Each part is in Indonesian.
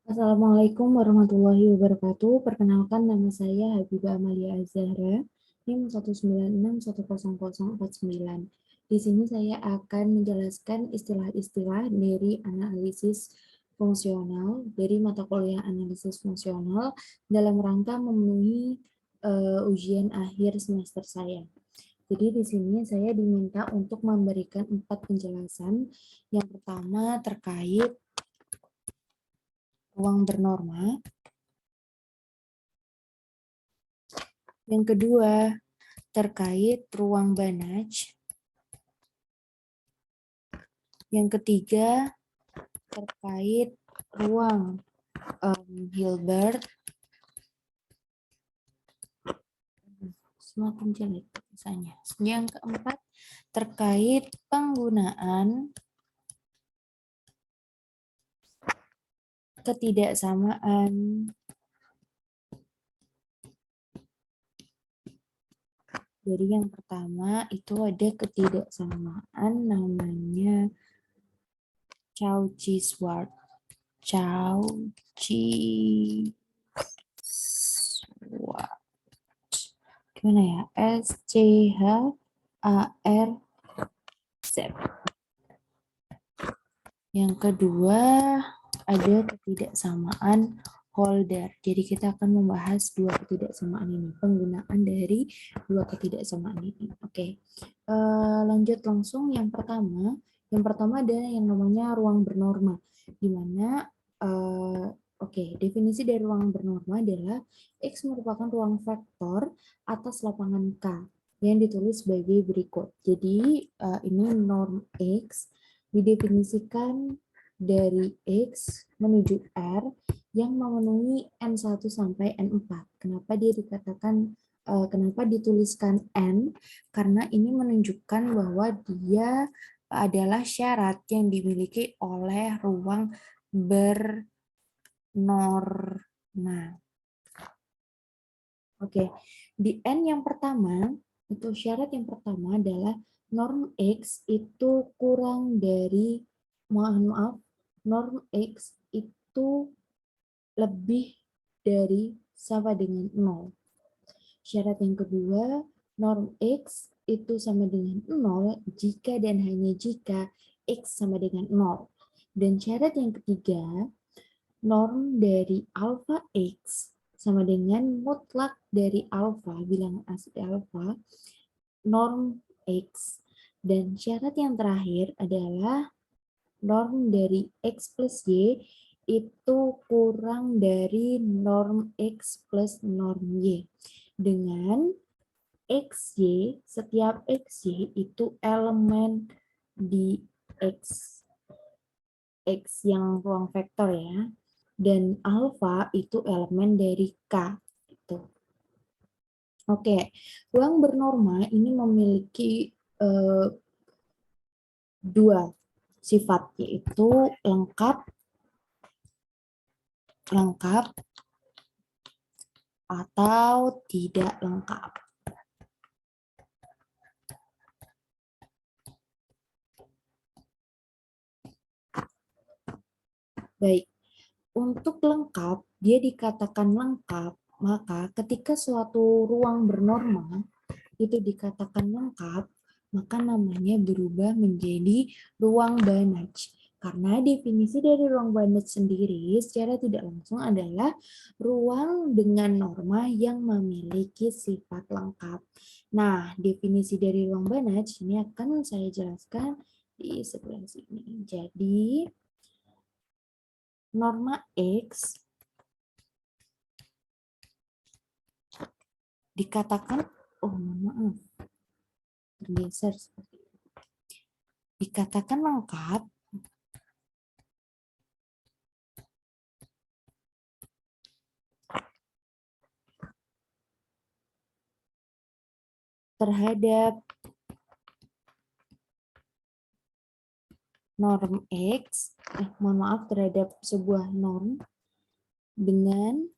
Assalamualaikum warahmatullahi wabarakatuh. Perkenalkan nama saya Habibah Amalia Azahra, NIM 196100049. Di sini saya akan menjelaskan istilah-istilah dari analisis fungsional, dari mata kuliah analisis fungsional dalam rangka memenuhi ujian akhir semester saya. Jadi di sini saya diminta untuk memberikan 4 penjelasan. Yang pertama terkait ruang bernorma. Yang kedua, terkait ruang Banach. Yang ketiga, terkait ruang Hilbert. Semakin jelek misalnya. Yang keempat, terkait penggunaan ketidaksamaan dari yang pertama itu ada ketidaksamaan namanya Cauchy-Schwarz. Gimana ya? SCHARZ. Yang kedua ada ketidaksamaan Holder. Jadi kita akan membahas dua ketidaksamaan ini, penggunaan dari dua ketidaksamaan ini. Oke, lanjut langsung. Yang pertama ada yang namanya ruang bernorma, di mana definisi dari ruang bernorma adalah X merupakan ruang vektor atas lapangan K yang ditulis sebagai berikut. Jadi ini norm X didefinisikan dari X menuju R yang memenuhi N1 sampai N4. Kenapa dia dikatakan kenapa dituliskan N? Karena ini menunjukkan bahwa dia adalah syarat yang dimiliki oleh ruang bernorma. Oke, di N yang pertama, itu syarat yang pertama adalah norm X itu kurang dari, norm X itu lebih dari sama dengan 0. Syarat yang kedua, norm X itu sama dengan 0 jika dan hanya jika X sama dengan 0. Dan syarat yang ketiga, norm dari alpha X sama dengan mutlak dari alpha, bilangan asli alpha, norm X. Dan syarat yang terakhir adalah norm dari X plus Y itu kurang dari norm X plus norm Y. Dengan XY, setiap XY itu elemen di X yang ruang vektor ya. Dan alfa itu elemen dari K. Gitu. Oke, ruang bernorma ini memiliki dua sifat, yaitu lengkap atau tidak lengkap. Baik, untuk lengkap, dia dikatakan lengkap, maka ketika suatu ruang bernorma itu dikatakan lengkap, maka namanya berubah menjadi ruang Banach. Karena definisi dari ruang Banach sendiri secara tidak langsung adalah ruang dengan norma yang memiliki sifat lengkap. Nah, definisi dari ruang Banach ini akan saya jelaskan di sebelah sini. Jadi, norma X dikatakan, maaf, tergeser seperti itu. Dikatakan lengkap terhadap norm X, terhadap sebuah norm dengan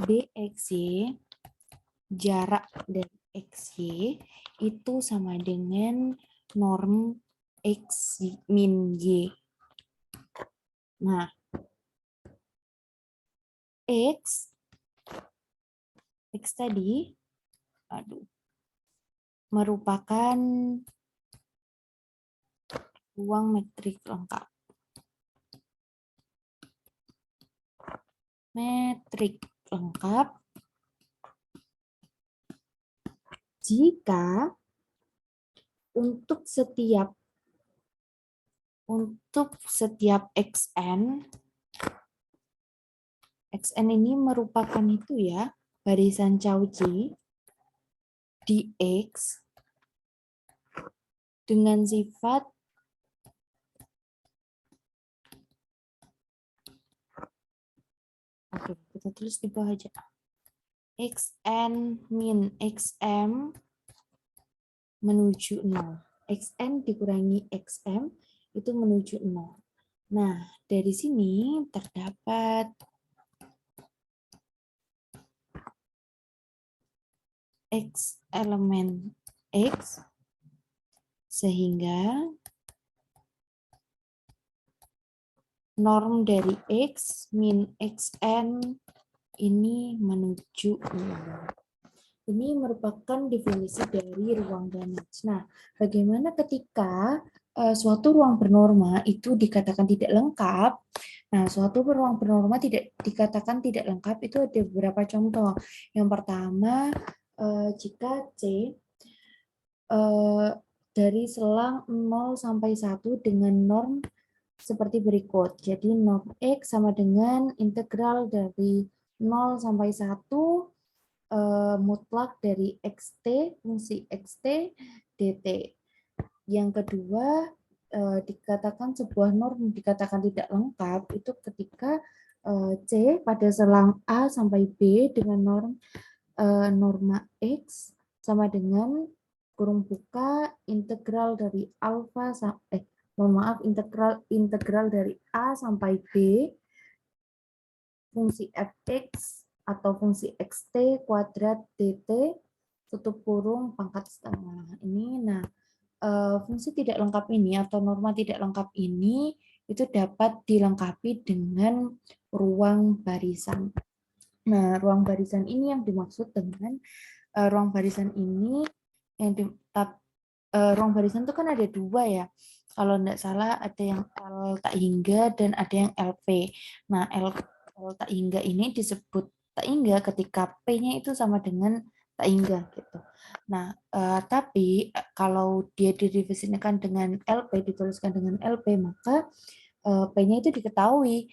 DXY, jarak dari XY itu sama dengan norm X min Y. Nah, X tadi merupakan ruang metrik lengkap. Metrik lengkap jika untuk setiap xn ini merupakan itu ya, barisan Cauchy di X dengan sifat oke, kita tulis di bawah aja. Xn min xm menuju 0. Xn dikurangi xm itu menuju 0. Nah, dari sini terdapat X elemen X sehingga norm dari X min Xn ini menuju 0. Ini merupakan definisi dari ruang Banach. Nah, bagaimana ketika suatu ruang bernorma itu dikatakan tidak lengkap? Nah, suatu ruang bernorma tidak dikatakan tidak lengkap itu ada beberapa contoh. Yang pertama, jika C dari selang 0 sampai 1 dengan norm seperti berikut. Jadi norm X sama dengan integral dari 0 sampai 1 mutlak dari xt, fungsi xt, dt. Yang kedua, dikatakan sebuah norm dikatakan tidak lengkap itu ketika C pada selang A sampai B dengan norm norma X sama dengan kurung buka integral dari alfa integral dari A sampai B fungsi fx atau fungsi xt kuadrat dt tutup kurung pangkat setengah. Ini nah fungsi tidak lengkap ini atau norma tidak lengkap ini itu dapat dilengkapi dengan ruang barisan. Nah, ruang barisan ini yang dimaksud dengan ruang barisan ini yang ruang barisan itu kan ada dua ya. Kalau tidak salah ada yang L tak hingga dan ada yang LP. Nah, L tak hingga ini disebut tak hingga ketika P-nya itu sama dengan tak hingga gitu. Nah, tapi kalau dia didefinisikan dengan LP, dituliskan dengan LP, maka P-nya itu diketahui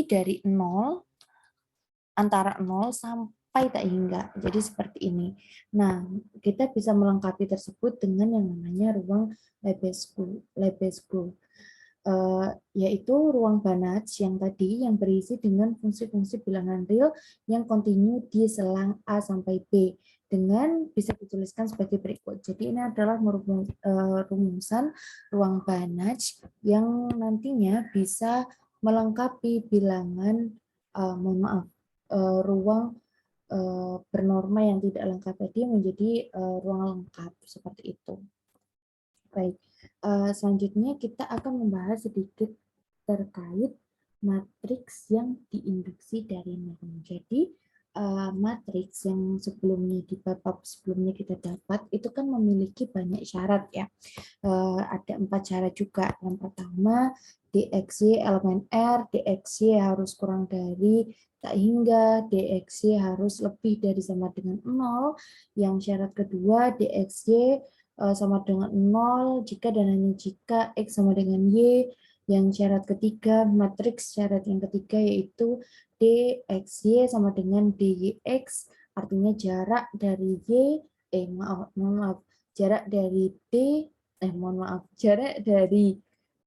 dari 0 antara 0 sampai tak hingga. Jadi seperti ini. Nah, kita bisa melengkapi tersebut dengan yang namanya ruang Lebesgue. Yaitu ruang Banach yang tadi yang berisi dengan fungsi-fungsi bilangan real yang kontinu di selang A sampai B dengan bisa dituliskan sebagai berikut. Jadi ini adalah rumusan ruang Banach yang nantinya bisa melengkapi bilangan ruang bernorma yang tidak lengkap tadi menjadi ruang lengkap seperti itu. Baik, selanjutnya kita akan membahas sedikit terkait matriks yang diinduksi dari norm. Jadi matriks yang sebelumnya di bab sebelumnya kita dapat itu kan memiliki banyak syarat ya. Ada 4 syarat juga. Yang pertama DXY elemen R, DXY harus kurang dari tak hingga, DXY harus lebih dari sama dengan 0. Yang syarat kedua DXY sama dengan 0 jika dan hanya jika X sama dengan Y. Yang syarat ketiga, matriks syarat yang ketiga yaitu DXY sama dengan DYX, artinya jarak dari Y, maaf, jarak dari D,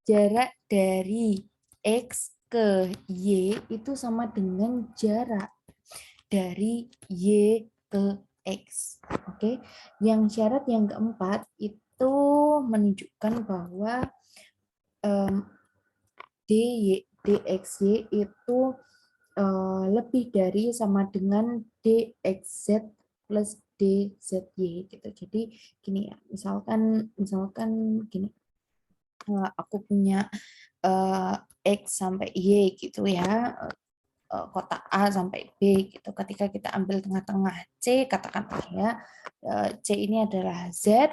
jarak dari X ke Y itu sama dengan jarak dari Y ke X. Oke. Yang syarat yang keempat itu menunjukkan bahwa DXY itu lebih dari sama dengan DXZ plus DZY gitu. Jadi gini ya, misalkan gini. aku punya X sampai Y gitu ya, kotak A sampai B gitu. Ketika kita ambil tengah-tengah C, katakanlah ya, C ini adalah Z.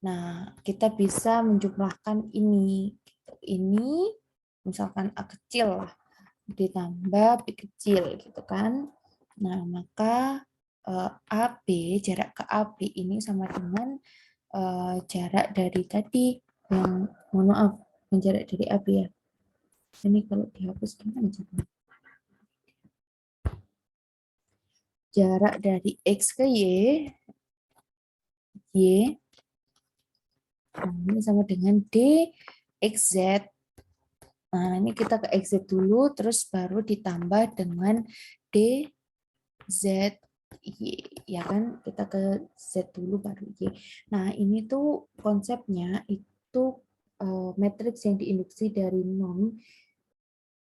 Nah, kita bisa menjumlahkan ini. Gitu. Ini misalkan A kecil lah, ditambah B kecil gitu kan. Nah, maka AB, jarak ke AB ini sama dengan jarak dari tadi yang, mohon maaf, jarak dari AB ya. Ini kalau dihapus gimana caranya? Jarak dari X ke Y, nah ini sama dengan DXZ. Nah, ini kita ke XZ dulu, terus baru ditambah dengan DZY, ya kan? Kita ke Z dulu, baru Y. Nah, ini tuh konsepnya itu matriks yang diinduksi dari norm,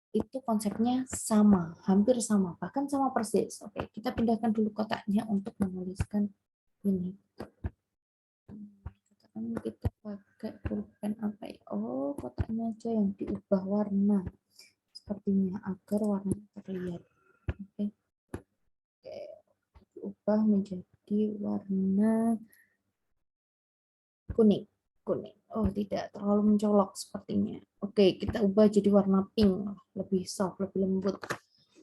itu konsepnya sama, hampir sama, bahkan sama persis. Oke, kita pindahkan dulu kotaknya untuk menuliskan ini. Kita pakai pulpen apa ya? Oh, kotaknya aja yang diubah warna sepertinya agar warnanya terlihat. Oke. Oke, diubah menjadi warna kuning. Kuning. Oh, tidak terlalu mencolok sepertinya. Oke, kita ubah jadi warna pink, lebih soft, lebih lembut.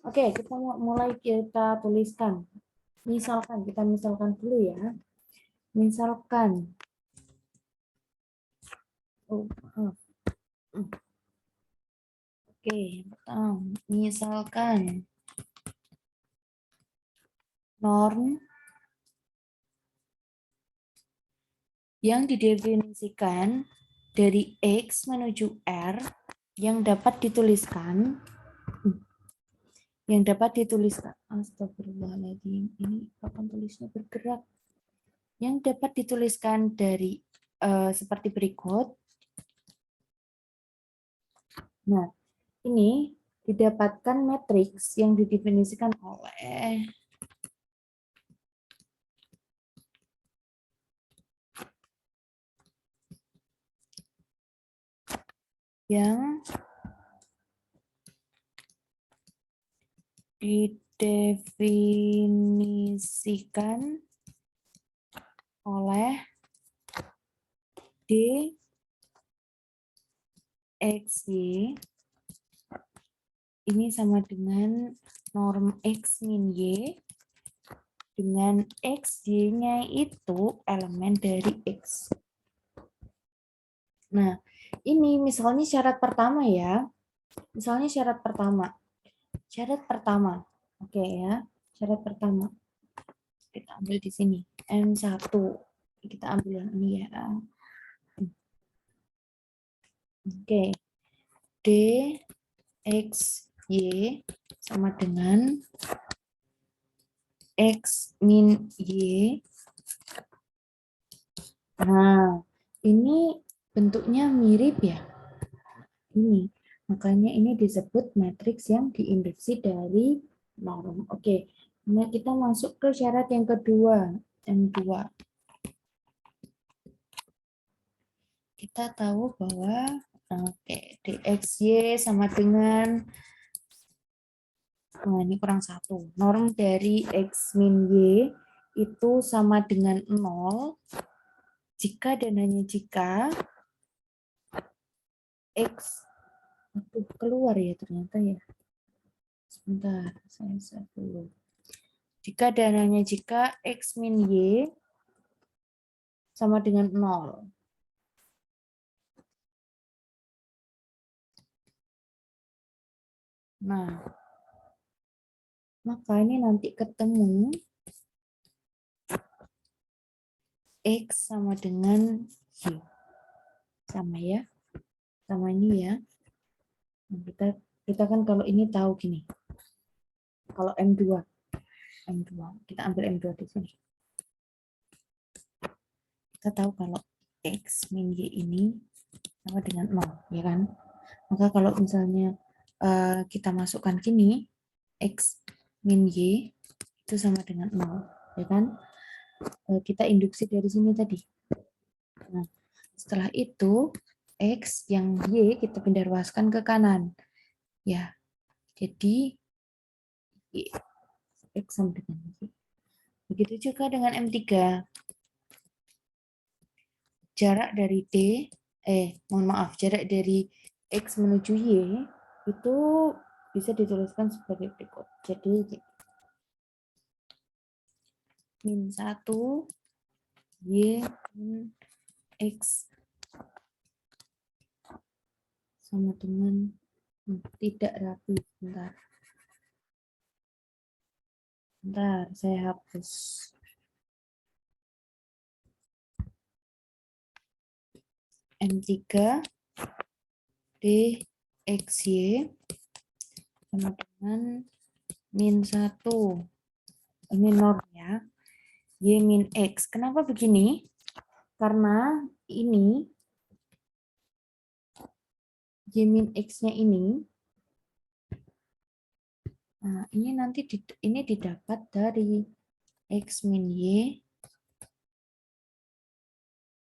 Oke, kita mulai kita tuliskan. Misalkan, kita misalkan dulu ya. Misalkan, oh, maaf. Oke, misalkan norm yang didefinisikan dari X menuju R yang dapat dituliskan, astagfirullahaladzim, ini papan tulisnya bergerak, yang dapat dituliskan dari seperti berikut. Nah, ini didapatkan matriks yang didefinisikan oleh yang didefinisikan oleh DXY ini sama dengan norm X min Y dengan XY-nya itu elemen dari X. Nah, ini misalnya syarat pertama ya. Misalnya syarat pertama. Syarat pertama. Oke ya. Syarat pertama. Kita ambil di sini. M1. Kita ambil yang ini ya. Oke. D X Y sama dengan X min Y. Nah, ini bentuknya mirip ya. Ini. Makanya ini disebut matriks yang diinduksi dari norm. Oke. Nah, kita masuk ke syarat yang kedua. M2. Kita tahu bahwa DXY sama dengan, nah ini kurang satu. Norm dari X min Y itu sama dengan 0 jika dan hanya jika X, keluar ya ternyata ya. Sebentar, saya set dulu. Jika dan hanya jika X min Y sama dengan 0. Nah, maka ini nanti ketemu X sama dengan Y. Sama ya. Sama ini ya. Nah, kita kan kalau ini tahu gini. Kalau M2. Kita ambil M2 di sini. Kita tahu kalau X min Y ini sama dengan 0, ya kan? Maka kalau misalnya kita masukkan gini, X min Y itu sama dengan 0, ya kan? Kita induksi dari sini tadi. Nah, setelah itu X, yang Y kita pindah ruaskan ke kanan. Ya, jadi Y, X sama dengan Y. Begitu juga dengan M3. Jarak dari mohon maaf, jarak dari X menuju Y itu bisa dituliskan sebagai berikut. Jadi, min 1, Y, min X sama dengan tidak rapi. Bentar, saya hapus. M3 DXY sama dengan min 1. Ini norm ya. Y min X. Kenapa begini? Karena ini Y min X-nya ini, nah ini nanti ini didapat dari X min Y,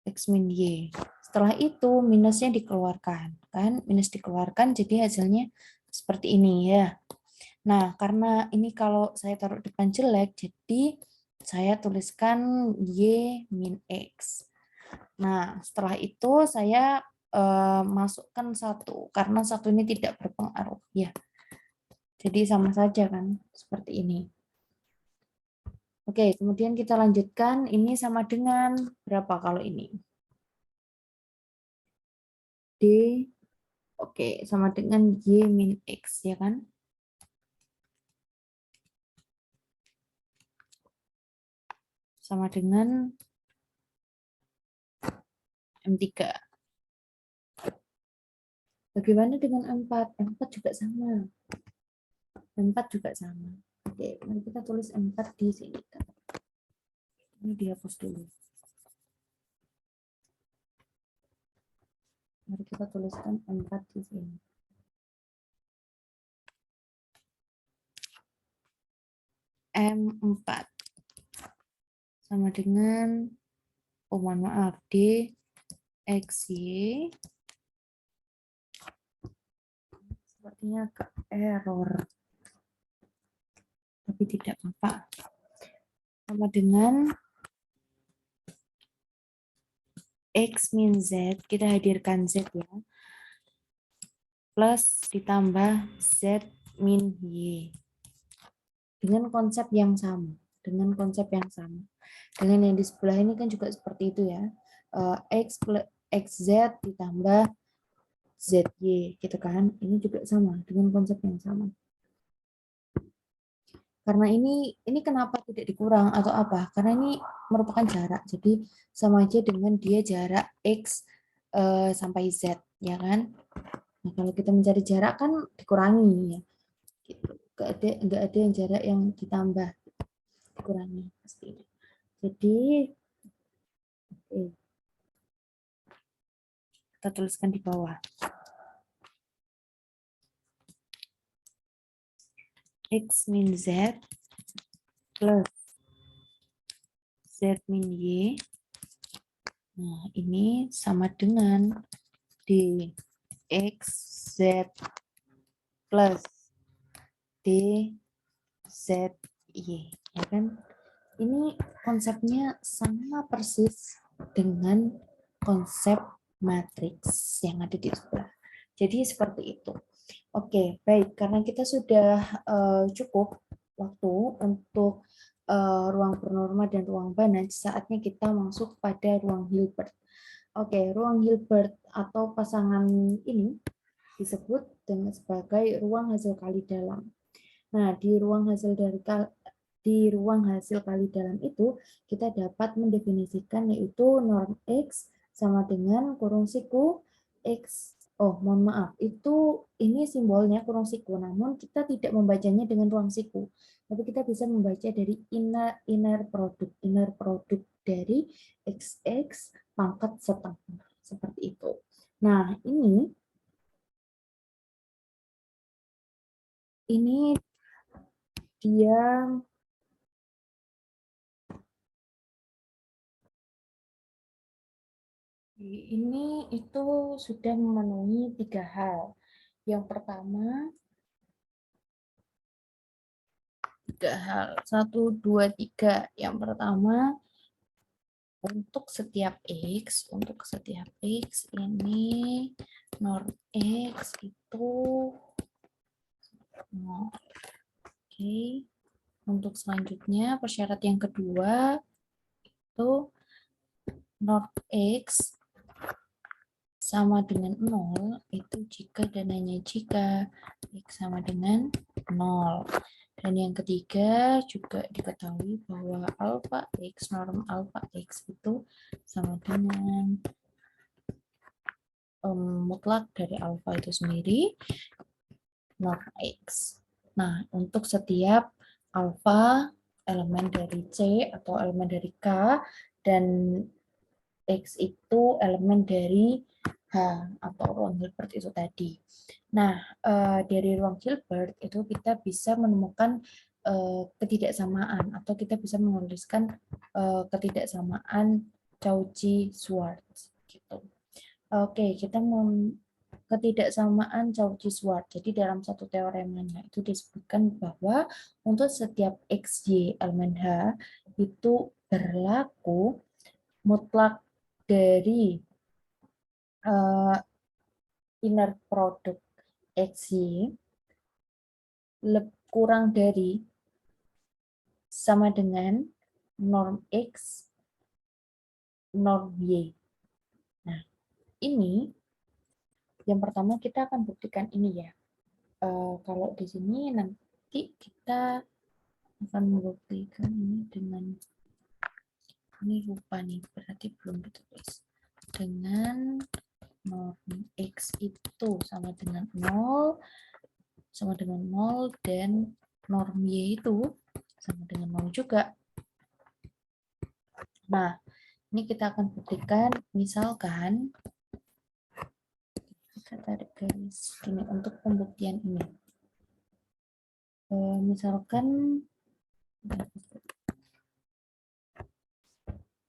X min Y. Setelah itu minusnya dikeluarkan, kan? Minus dikeluarkan jadi hasilnya seperti ini ya. Nah, karena ini kalau saya taruh depan jelek, jadi saya tuliskan Y min X. Nah, setelah itu saya masukkan 1, karena 1 ini tidak berpengaruh. Ya, jadi sama saja kan, seperti ini. Oke, kemudian kita lanjutkan. Ini sama dengan berapa kalau ini? D, oke, sama dengan Y min X, ya kan? Sama dengan M3. Bagaimana dengan M4? M4 juga sama. M4 juga sama. Oke, mari kita tulis M4 di sini. Ini dihapus dulu. Mari kita tuliskan M4 di sini. M4 sama dengan, oh mohon maaf, D, X, Y. Sepertinya agak error. Tapi tidak apa-apa. Sama dengan X min Z, kita hadirkan Z ya. Plus ditambah Z min Y. Dengan konsep yang sama. Dengan konsep yang sama. Dengan yang di sebelah ini kan juga seperti itu ya. X plus XZ ditambah ZY gitu kan. Ini juga sama dengan konsep yang sama. Karena ini kenapa tidak dikurang atau apa? Karena ini merupakan jarak. Jadi sama aja dengan dia jarak X sampai Z, ya kan? Nah, kalau kita mencari jarak kan dikurangi ya. Gitu. Nggak ada yang jarak yang ditambah, dikurangi pasti. Jadi kita tuliskan di bawah. X min Z plus Z min Y. Nah, ini sama dengan DXZ plus DZY. Ya kan? Ini konsepnya sama persis dengan konsep matriks yang ada di sebelah. Jadi seperti itu. Oke, baik. Karena kita sudah cukup waktu untuk ruang bernorma dan ruang Banach, saatnya kita masuk pada ruang Hilbert. Oke, ruang Hilbert atau pasangan ini disebut dengan sebagai ruang hasil kali dalam. Nah, di ruang hasil kali dalam itu kita dapat mendefinisikan yaitu norm X sama dengan kurung siku X. Oh, mohon maaf, ini simbolnya kurung siku, namun kita tidak membacanya dengan ruang siku. Tapi kita bisa membaca dari inner produk dari XX pangkat setengah seperti itu. Nah, ini dia Ini itu sudah memenuhi 3 hal. Yang pertama, 3 hal. 1, 2, 3. Yang pertama, untuk setiap X ini norm X itu 0. Oke. Untuk selanjutnya, persyarat yang kedua itu norm X sama dengan 0 itu jika dan hanya jika X sama dengan 0. Dan yang ketiga juga diketahui bahwa alfa X, norm alfa X itu sama dengan mutlak dari alfa itu sendiri, norm X. Nah, untuk setiap alfa elemen dari C atau elemen dari K dan X itu elemen dari H atau ruang Hilbert itu tadi. Nah, dari ruang Hilbert itu kita bisa menemukan ketidaksamaan atau kita bisa menuliskan ketidaksamaan Cauchy-Schwarz gitu. Oke, kita mau ketidaksamaan Cauchy-Schwarz. Jadi dalam satu teoremanya itu disebutkan bahwa untuk setiap XY elemen H itu berlaku mutlak dari inner product XY kurang dari sama dengan norm X norm Y. Nah, ini yang pertama kita akan buktikan ini ya. Kalau di sini nanti kita akan membuktikan ini dengan ini lupa nih, berarti belum ditulis. Dengan norm X itu sama dengan 0 dan norm Y itu sama dengan 0 juga. Nah, ini kita akan buktikan misalkan kita tarik garis ini untuk pembuktian ini. Misalkan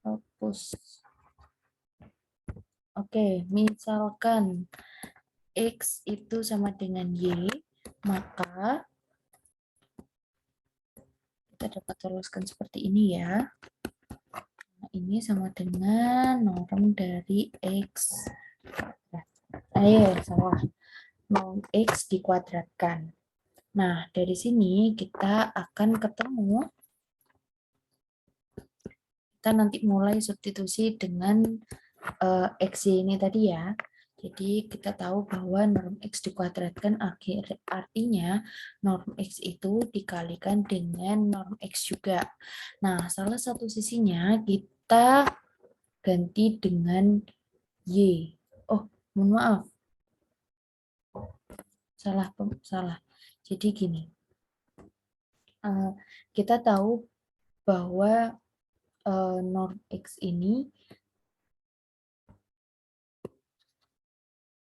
hapus. Oke, misalkan X itu sama dengan Y, maka kita dapat tuliskan seperti ini ya. Nah, ini sama dengan norm dari X. Salah. Norm X dikuadratkan. Nah, dari sini kita akan ketemu, kita nanti mulai substitusi dengan X ini tadi ya. Jadi kita tahu bahwa norm X dikuadratkan artinya norm X itu dikalikan dengan norm X juga. Nah, salah satu sisinya kita ganti dengan Y. Oh, mohon maaf. Salah. Jadi gini. Kita tahu bahwa norm X ini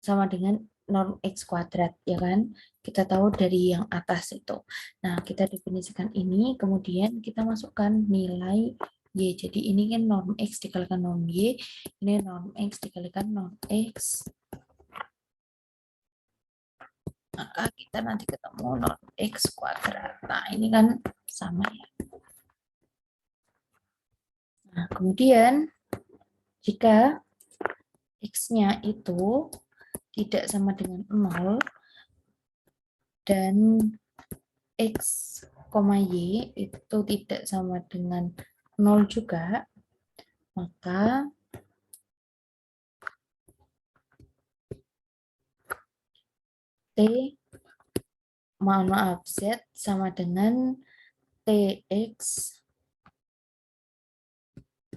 sama dengan norm X kuadrat, ya kan? Kita tahu dari yang atas itu. Nah, kita definisikan ini, kemudian kita masukkan nilai Y. Jadi ini kan norm X dikalikan norm Y, ini norm X dikalikan norm X. Maka kita nanti ketemu norm X kuadrat. Nah, ini kan sama ya. Nah, kemudian jika X-nya itu tidak sama dengan 0 dan X, Y itu tidak sama dengan 0 juga, maka Z sama dengan TX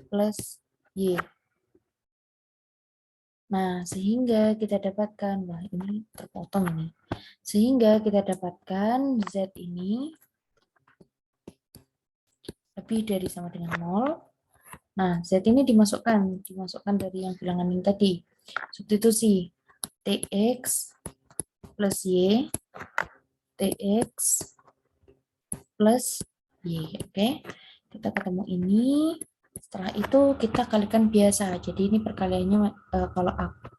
plus Y. Nah, sehingga kita dapatkan, wah ini terpotong ini. Sehingga kita dapatkan Z ini lebih dari sama dengan 0. Nah, Z ini dimasukkan dari yang bilangan ini tadi. Substitusi TX plus Y, TX plus Y. Oke, kita ketemu ini. Setelah itu kita kalikan biasa. Jadi ini perkaliannya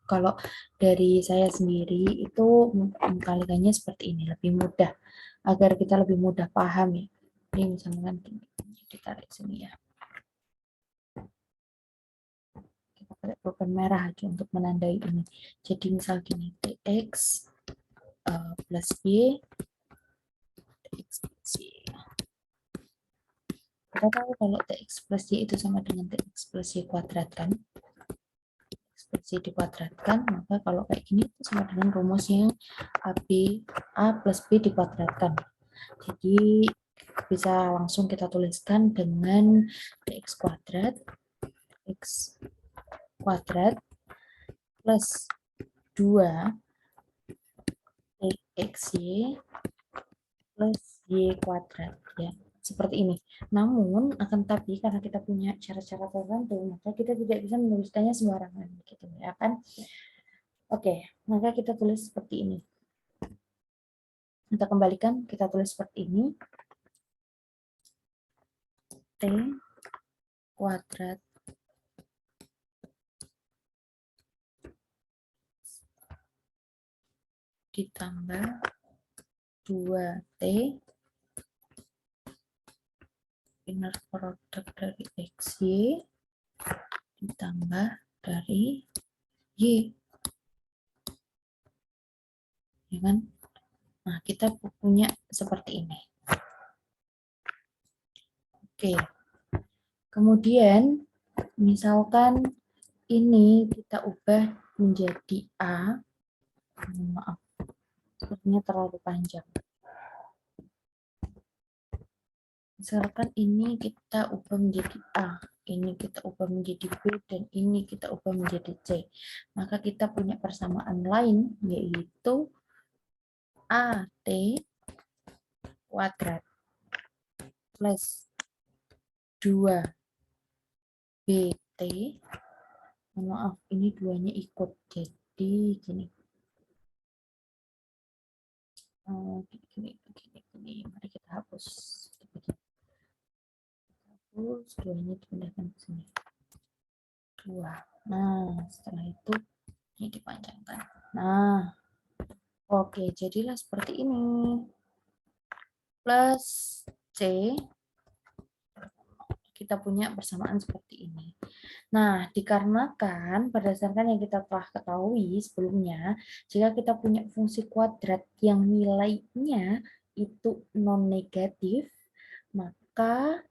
kalau dari saya sendiri itu kalikannya seperti ini, lebih mudah agar kita lebih mudah paham ya. Ini misalkan ditarik sini ya. Kita pakai pulpen merah aja untuk menandai ini. Jadi misal gini, tx plus y, tx plus y. Kita tahu kalau tx plus y itu sama dengan tx plus y kuadrat kan? X dikuadratkan, maka kalau kayak gini itu sama dengan rumusnya A plus B dikuadratkan. Jadi bisa langsung kita tuliskan dengan dx kuadrat x kuadrat plus 2 dxy plus y kuadrat ya. Seperti ini. Namun akan tapi karena kita punya cara-cara tertentu, maka kita tidak bisa menuliskannya sembarangan gitu ya kan. Oke, maka kita tulis seperti ini. Kita kembalikan, kita tulis seperti ini. T kuadrat ditambah 2T inner product dari XY ditambah dari Y. Ya kan? Nah, kita punya seperti ini. Oke. Kemudian, misalkan ini kita ubah menjadi A. Maaf, sepertinya terlalu panjang. Misalkan ini kita ubah menjadi A, ini kita ubah menjadi B, dan ini kita ubah menjadi C. Maka kita punya persamaan lain, yaitu AT kuadrat plus 2BT. Maaf, ini duanya ikut, jadi gini. Gini. Mari kita hapus. Hapus, duanya dipindahkan ke sini. 2. Nah, setelah itu ini dipanjangkan. Nah, oke, jadilah seperti ini. Plus C, kita punya persamaan seperti ini. Nah, dikarenakan berdasarkan yang kita telah ketahui sebelumnya, jika kita punya fungsi kuadrat yang nilainya itu non-negatif, maka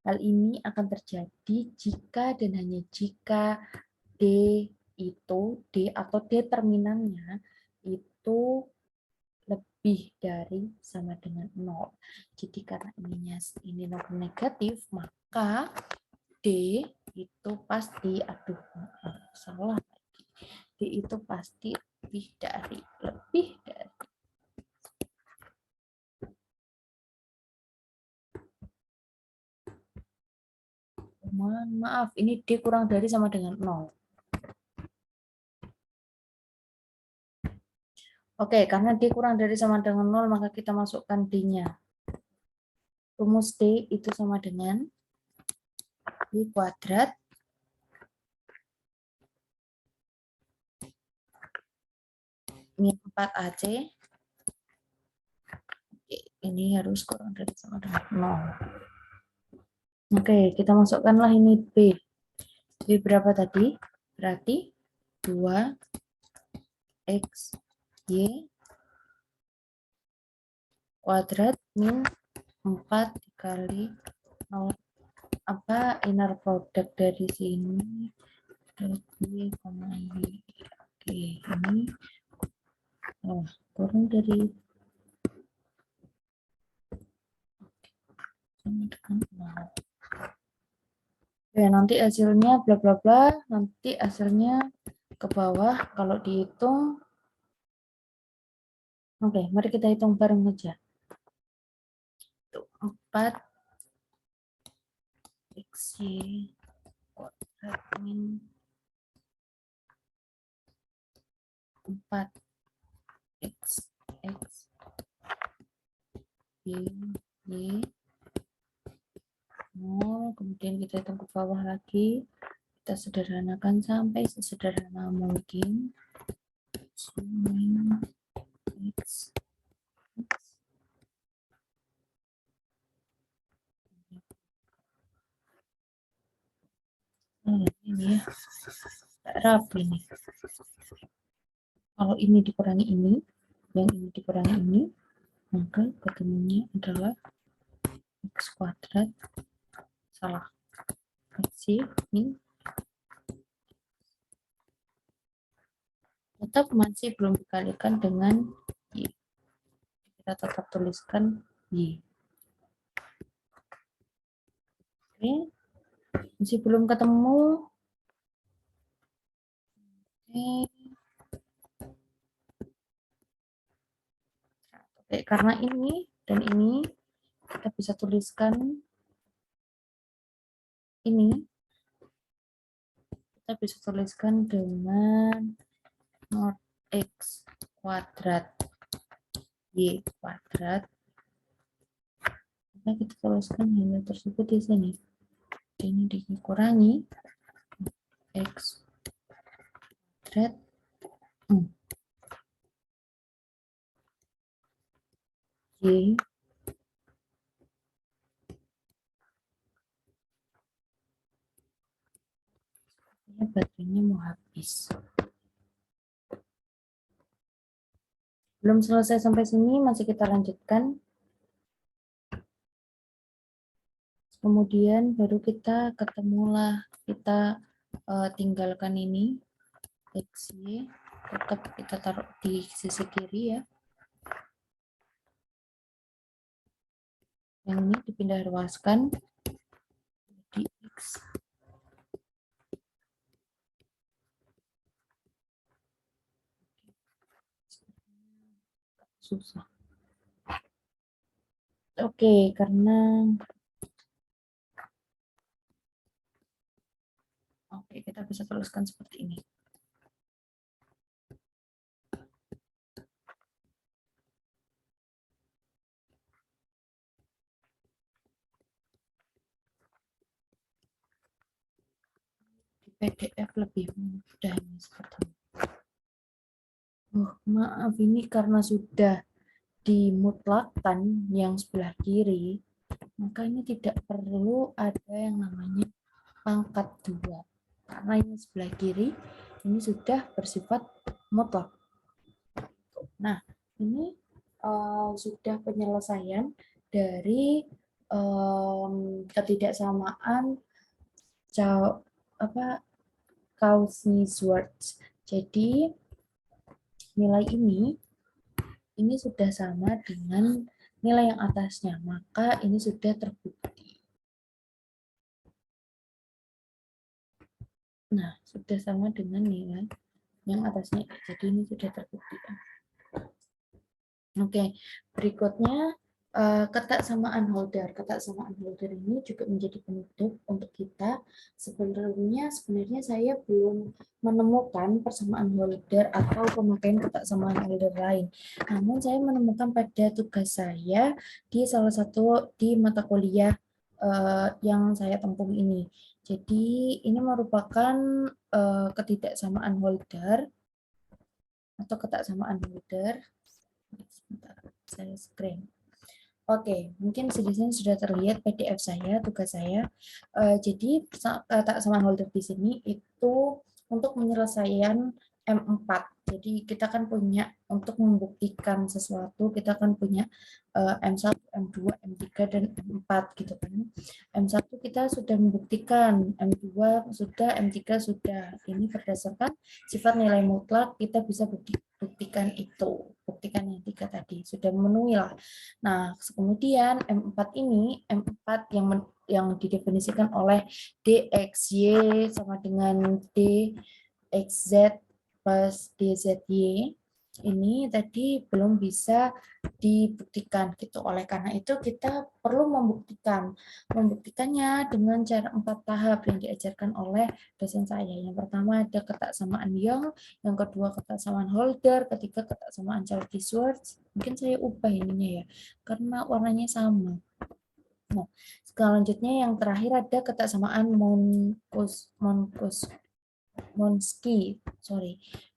hal ini akan terjadi jika dan hanya jika D atau determinannya itu lebih dari sama dengan 0. Jadi karena ini non negatif, maka D itu pasti, salah lagi. D itu pasti lebih dari. Mohon maaf, ini D kurang dari sama dengan 0. Oke, karena D kurang dari sama dengan 0, maka kita masukkan D-nya. Rumus D itu sama dengan D kuadrat min 4AC. Ini harus kurang dari sama dengan 0. Oke, kita masukkanlah ini B. B berapa tadi? Berarti 2X Y kuadrat min 4 dikali 0. Apa inner product dari sini? Y, Y. Oke, ini kurang dari ya, nanti hasilnya bla bla bla, nanti hasilnya ke bawah kalau dihitung. Oke, mari kita hitung bareng aja. 4 XY kuadrat min 4 X Y 0 kemudian kita hitung ke bawah lagi, kita sederhanakan sampai sesederhana mungkin. X. Ini ya, rapi nih. Kalau ini dikurangi ini, yang ini dikurangi ini, maka ketemunya adalah X kuadrat, salah, X ini tetap masih belum dikalikan dengan Y. Kita tetap tuliskan Y. Oke, masih belum ketemu. Oke, karena ini dan ini kita bisa tuliskan ini, kita bisa tuliskan dengan mod X kuadrat Y kuadrat. Maka kita tuliskan hal tersebut di sini. Ini dikurangi X kuadrat Y baterainya mau habis. Belum selesai sampai sini, masih kita lanjutkan. Kemudian baru kita ketemulah, kita tinggalkan ini XY, tetap kita taruh di sisi kiri ya. Yang ini dipindah ruaskan di X. Susah. Oke, karena kita bisa tuliskan seperti ini. Di PDF lebih mudah ini seperti ini. Maaf, ini karena sudah dimutlakkan yang sebelah kiri, maka ini tidak perlu ada yang namanya pangkat 2. Karena ini sebelah kiri, ini sudah bersifat mutlak. Nah, ini sudah penyelesaian dari ketidaksamaan Cauchy-Schwarz. Jadi nilai ini sudah sama dengan nilai yang atasnya, maka ini sudah terbukti. Nah, sudah sama dengan nilai yang atasnya, jadi ini sudah terbukti. Oke, berikutnya ketaksamaan Holder. Ketaksamaan Holder ini juga menjadi penutup untuk kita. Sebenarnya saya belum menemukan persamaan Holder atau pemakaian ketaksamaan Holder lain. Namun saya menemukan pada tugas saya di salah satu di mata kuliah yang saya tempuh ini. Jadi ini merupakan ketidaksamaan Holder atau ketaksamaan Holder. Sebentar, saya screen. Oke, mungkin di sini sudah terlihat PDF saya, tugas saya. Jadi ketaksamaan Holder di sini itu untuk penyelesaian M4. Jadi kita kan punya untuk membuktikan sesuatu, kita kan punya M1, M2, M3 dan M4 gitu kan. M1 kita sudah membuktikan, M2 sudah, M3 sudah. Ini berdasarkan sifat nilai mutlak kita bisa buktikan itu. Buktikan yang 3 tadi sudah memenuhi lah. Nah, kemudian M4 ini, M4 yang didefinisikan oleh DXY sama dengan DXZ plus DZY ini tadi belum bisa dibuktikan gitu. Oleh karena itu kita perlu membuktikannya dengan cara 4 tahap yang diajarkan oleh dosen saya. Yang pertama ada ketaksamaan Young, yang kedua ketaksamaan Holder, ketiga ketaksamaan Cauchy-Schwarz. Mungkin saya ubah ininya ya, karena warnanya sama. Nah, selanjutnya yang terakhir ada kesamaan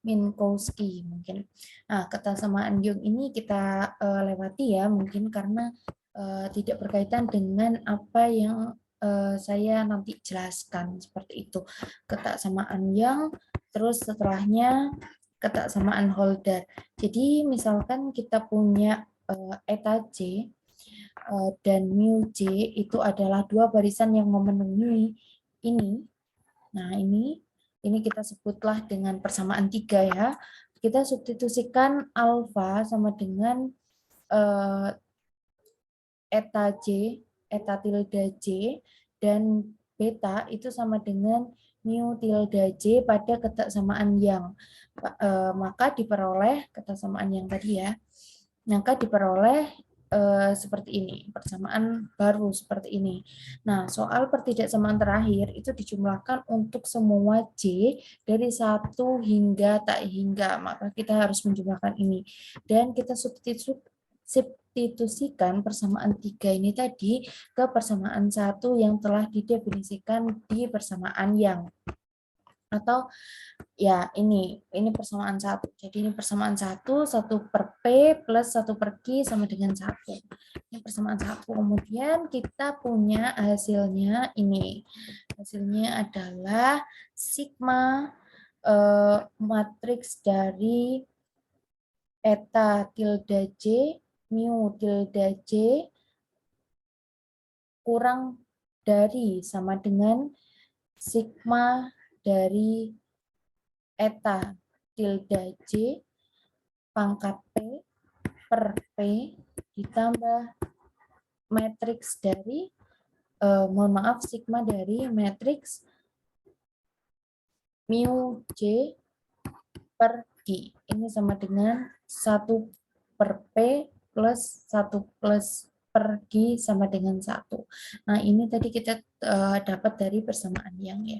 Minkowski mungkin. Nah, kesamaan Young ini kita lewati ya, mungkin karena tidak berkaitan dengan apa yang saya nanti jelaskan seperti itu. Kesamaan Young, terus setelahnya kesamaan Holder. Jadi misalkan kita punya eta J dan mu J itu adalah dua barisan yang memenuhi ini. Nah, ini kita sebutlah dengan persamaan 3 ya. Kita substitusikan alfa sama dengan eta J, eta tilde J, dan beta itu sama dengan mu tilde J pada kesamaan yang. Maka diperoleh kesamaan yang tadi ya. Maka diperoleh seperti ini, persamaan baru seperti ini. Nah, soal pertidaksamaan terakhir itu dijumlahkan untuk semua J dari 1 hingga tak hingga, maka kita harus menjumlahkan ini. Dan kita substitusikan persamaan 3 ini tadi ke persamaan 1 yang telah didefinisikan di persamaan yang. Atau ya ini persamaan 1. Jadi ini persamaan 1 per P plus 1 per Q sama dengan 1. Ini persamaan 1. Kemudian kita punya hasilnya ini. Hasilnya adalah sigma matriks dari eta tilde J, mu tilde J kurang dari sama dengan sigma dari eta tilde J pangkat P per P ditambah matriks dari sigma dari matriks mu J per Q. Ini sama dengan 1 per P plus 1 plus per Q sama dengan 1. Nah, ini tadi kita dapat dari persamaan yang ya.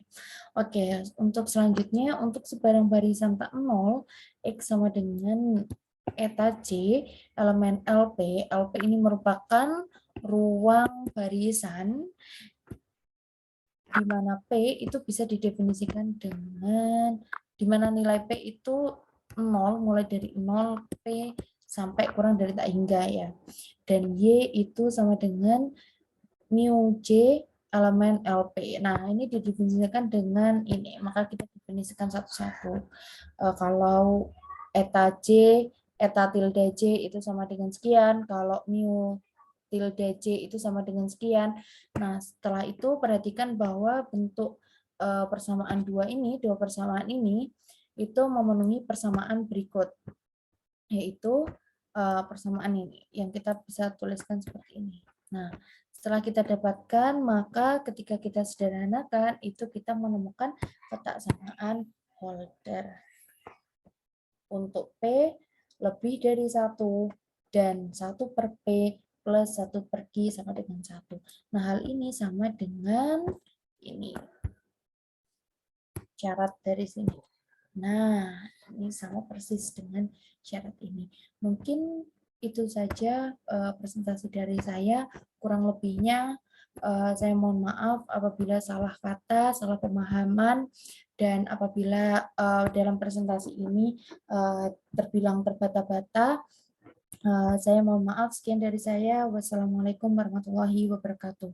Oke, untuk selanjutnya, untuk sebarang barisan tak 0, X sama dengan eta J, elemen LP. LP ini merupakan ruang barisan di mana P itu bisa didefinisikan dengan di mana nilai P itu 0, mulai dari 0 P sampai kurang dari tak hingga ya. Dan Y itu sama dengan mu J elemen LP. Nah, ini didefinisikan dengan ini, maka kita definisikan satu-satu. Kalau eta J, eta tilde J itu sama dengan sekian, kalau mu tilde J itu sama dengan sekian. Nah, setelah itu perhatikan bahwa bentuk persamaan dua persamaan ini itu memenuhi persamaan berikut, yaitu persamaan ini yang kita bisa tuliskan seperti ini. Nah, setelah kita dapatkan, maka ketika kita sederhanakan, itu kita menemukan kesamaan Holder. Untuk P lebih dari 1 dan 1 per P plus 1 per Q sama dengan 1. Nah, hal ini sama dengan ini. Syarat dari sini. Nah, ini sama persis dengan syarat ini. Mungkin itu saja presentasi dari saya. Kurang lebihnya saya mohon maaf apabila salah kata, salah pemahaman, dan apabila dalam presentasi ini terbilang terbata-bata. Saya mohon maaf. Sekian dari saya. Wassalamualaikum warahmatullahi wabarakatuh.